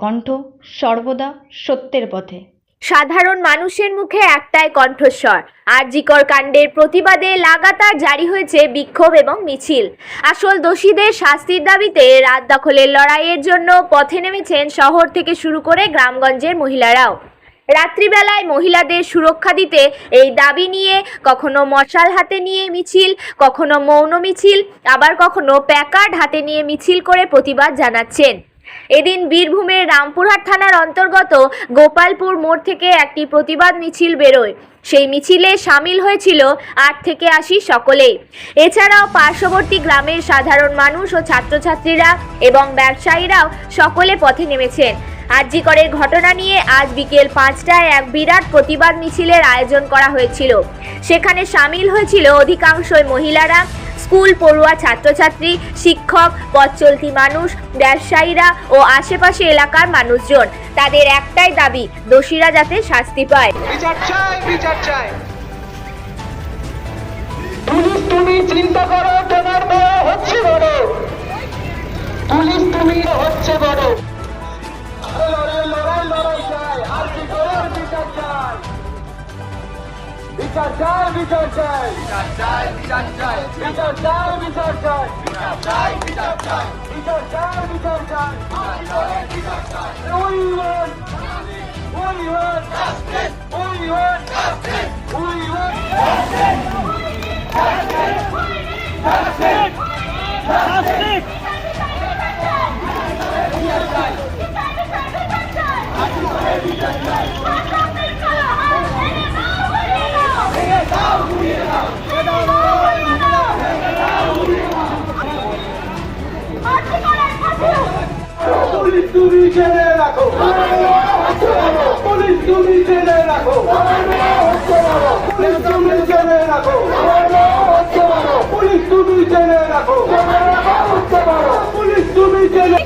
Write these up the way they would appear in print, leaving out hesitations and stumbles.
কণ্ঠ সর্বদা সত্যের পথে। সাধারণ মানুষের মুখে একটাই কণ্ঠস্বর। আরজিকর কাণ্ডের প্রতিবাদে লাগাতার জারি হয়েছে বিক্ষোভ এবং মিছিল। আসল দোষীদের শাস্তির দাবিতে রাত দখলের লড়াইয়ের জন্য পথে নেমেছেন শহর থেকে শুরু করে গ্রামগঞ্জের মহিলারাও। রাত্রিবেলায় মহিলাদের সুরক্ষা দিতে এই দাবি নিয়ে কখনো মশাল হাতে নিয়ে মিছিল, কখনো মৌন মিছিল, আবার কখনো প্যাকার্ড হাতে নিয়ে মিছিল করে প্রতিবাদ জানাচ্ছেন। এদিন বীরভূমের রামপুরহাট থানার অন্তর্গত গোপালপুর মোড় থেকে একটি প্রতিবাদ মিছিল বেরোয়। সেই মিছিলে সামিল হয়েছিল 8 থেকে 80 সকলেই। এছাড়াও পার্শ্ববর্তী গ্রামের সাধারণ মানুষ ও ছাত্রছাত্রীরা এবং ব্যবসায়ীরাও সকলে পথে নেমেছেন। আরজিকরের ঘটনা নিয়ে আজ বিকেল 5টায় এক বিরাট প্রতিবাদ মিছিলের আয়োজন করা হয়েছিল। সেখানে সামিল হয়েছিল অধিকাংশই মহিলারা, স্কুল পড়ুয়া ছাত্রছাত্রী, শিক্ষক, পথ চলতি মানুষ, ব্যবসায়ীরা ও আশেপাশে এলাকার মানুষজন। তাদের একটাই দাবি, দোষীরা যাতে শাস্তি পায়। বিচার চাই, বিচার চাই। পুলিশ তুমি চিন্তা করো, তোমার বড় হচ্ছে বড়। পুলিশ তুমি হচ্ছে বড়। লড়াই লড়াই লড়াই চাই, আর কি করে বিচার চাই। বিচার চাই, বিচার চাই, বিচার চাই, বিচার চাই, বিচার চাই, বিচার চাই, বিচার চাই, বিচার চাই, বিচার চাই, বিচার চাই, বিচার চাই। We want justice. We want justice. We want justice. Justice. Justice. Justice. Police তুমি জেনে রাখো, পুলিশ তুমি জেনে রাখো, পুলিশ তুমি জেনে রাখো, পুলিশ তুমি জেনে রাখো, পুলিশ তুমি জেনে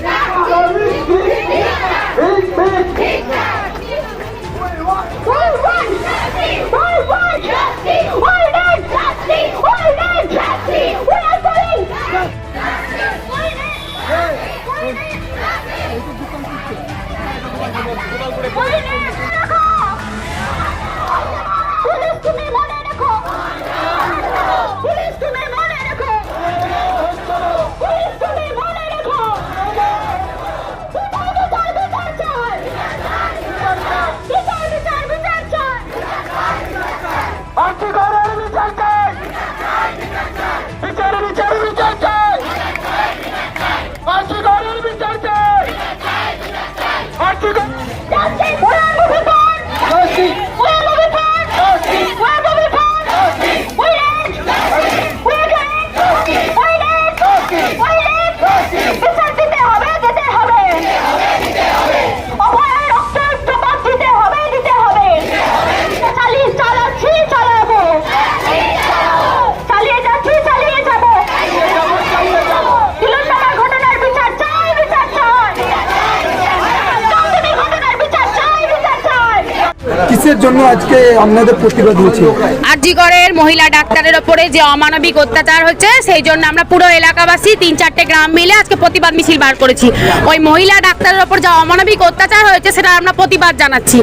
কিসের জন্য আজকে আপনাদের প্রতিবাদ হয়েছে? আরজিকরের মহিলা ডাক্তারের ওপরে যে অমানবিক অত্যাচার হচ্ছে সেই জন্য আমরা পুরো এলাকাবাসী 3-4টে গ্রাম মিলে আজকে প্রতিবাদ মিছিল বার করেছি। ওই মহিলা ডাক্তারের ওপর যে অমানবিক অত্যাচার হয়েছে সেটা আমরা প্রতিবাদ জানাচ্ছি।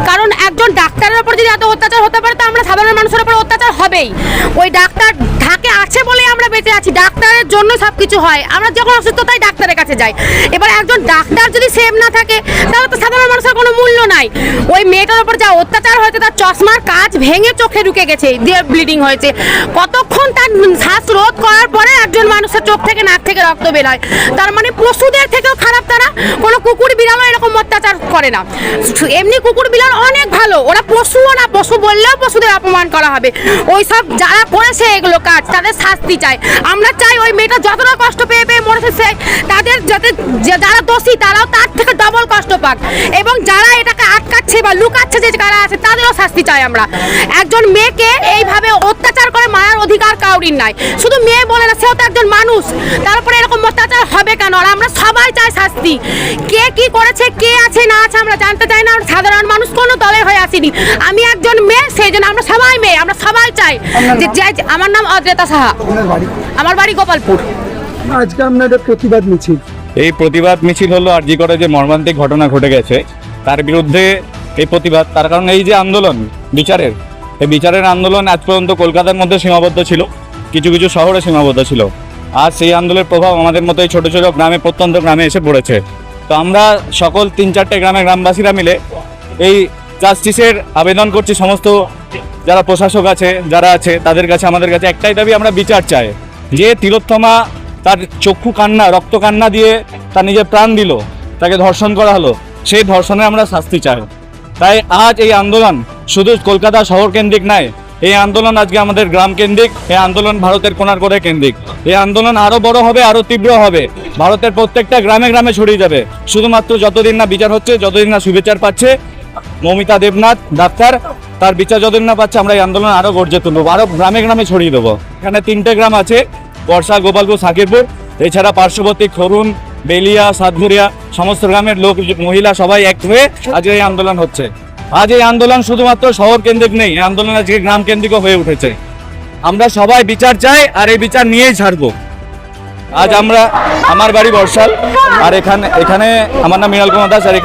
কারণ একজন ডাক্তারের ওপর যদি এত অত্যাচার হতে পারে তো আমরা সাধারণ মানুষের ওপর অত্যাচার হবেই। ওই ডাক্তার ঢাকে আছে বলে আমরা বেঁচে আছি, ডাক্তারের জন্য সব কিছু হয়। আমরা যখন অসুস্থ তাই ডাক্তারের কাছে যাই। এবার একজন ডাক্তার যদি সেভ না থাকে তাহলে তো সাধারণ মানুষের কোনো মূল্য নাই। ওই মেয়েটার ওপর যা অত্যাচার হয়েছে, তার চশমার কাঁচ ভেঙে চোখে ঢুকে গেছে, দিয়ে ব্লিডিং হয়েছে। কতক্ষণ তার শ্বাস রোধ করার পরে একজন মানুষের চোখ থেকে নাক থেকে রক্ত বের হয়। তার মানে পশুদের থেকেও খারাপ তারা। কোনো কুকুর বিড়ালও এরকম অত্যাচার করে না। এমনি কুকুর বিড়াল অনেক ভালো, ওরা পশুও না, পশু বললেও পশুদের অপমান করা হবে। ওই সব যারা করেছে এগুলো কাজ, তাদের শাস্তি চাই। আমরা চাই ওই মেয়েটা যতটা কষ্ট পেয়ে পেয়ে মরেছে তাদের যাতে যারা দোষী তারাও তার থেকে ডবল কষ্ট পাক, এবং যারা এটাকে আটকাচ্ছে বা লুকাচ্ছে যে কারা আছে তাদেরও শাস্তি চাই আমরা। একজন মেয়েকে এইভাবে অত্যাচার করে মারার অধিকার কাউরির নাই। শুধু মেয়ে বলে না, সেও তো একজন মানুষ, তারপরে এরকম অত্যাচার হবে কেন? আর আমরা সবাই চাই শাস্তি। কে কি করেছে, কে আছে না আছে আমরা জানতে চাই না। আমরা সাধারণ মানুষ কোনো দলের হয়ে আসিনি। আমি একজন মেয়ে, সেই জন্য আমরা সবাই মেয়ে, আমরা সবাই চাই যে আমার নাম অদ্রিতা সাহা, আমার বাড়ি গোপালপুর। আজকে আপনাদের প্রতিবাদ মিছিল এই প্রতিবাদ মিছিল হলো আরজি করে যে মর্মান্তিক ঘটনা ঘটে গেছে তার বিরুদ্ধে এই প্রতিবাদ। তার কারণ এই যে আন্দোলন বিচারের, এই বিচারের আন্দোলন আজ পর্যন্ত কলকাতার মধ্যে সীমাবদ্ধ ছিল, কিছু কিছু শহরে সীমাবদ্ধ ছিল। আর সেই আন্দোলনের প্রভাব আমাদের মতো এই ছোটো ছোটো গ্রামে, প্রত্যন্ত গ্রামে এসে পড়েছে। তো আমরা সকল 3-4টে গ্রামবাসীরা মিলে এই জাস্টিসের আবেদন করছি। সমস্ত যারা প্রশাসক আছে, যারা আছে, তাদের কাছে, আমাদের কাছে একটাই দাবি, আমরা বিচার চাই। যে তিলোত্তমা তার চক্ষু কান্না, রক্ত কান্না দিয়ে তার নিজের প্রাণ দিল, তাকে ধর্ষণ করা হলো, সেই ধর্ষণে আমরা শাস্তি চাই। তাই আজ এই আন্দোলন শুধু কলকাতা শহর কেন্দ্রিক নয়, এই আন্দোলন আজকে আমাদের গ্রাম কেন্দ্রিক, এই আন্দোলন ভারতের কোনার কোনায় কেন্দ্রিক। এই আন্দোলন আরো বড় হবে, আরো তীব্র হবে, ভারতের প্রত্যেকটা গ্রামে গ্রামে ছড়িয়ে যাবে। শুধুমাত্র যতদিন না বিচার হচ্ছে, যতদিন না সুবিচার পাচ্ছে মমিতা দেবনাথ ডাক্তার, তার বিচার যতদিন না পাচ্ছে, আমরা এই আন্দোলন আরো গর্জে তুলবো, আরো গ্রামে গ্রামে ছড়িয়ে দেবো। এখানে 3টে গ্রাম আছে, বর্ষা, গোপালপুর, সাকিরপুর, এছাড়া পার্শ্ববর্তী খরুন, বেলিয়া, সাতঘরিয়া, সমস্ত গ্রামের লোক, মহিলা সবাই এক হয়ে আজকে এই আন্দোলন হচ্ছে। আজ এই আন্দোলন শুধুমাত্র শহর কেন্দ্রিক নেই, এই আন্দোলন আজকে গ্রাম কেন্দ্রিকও হয়ে উঠেছে। আমরা সবাই বিচার চাই, আর এই বিচার নিয়েই ছাড়বো। আজ আমার বাড়ি বর্ষাল, আর এখানে আমার নাম মৃণাল কুমার দাস। আর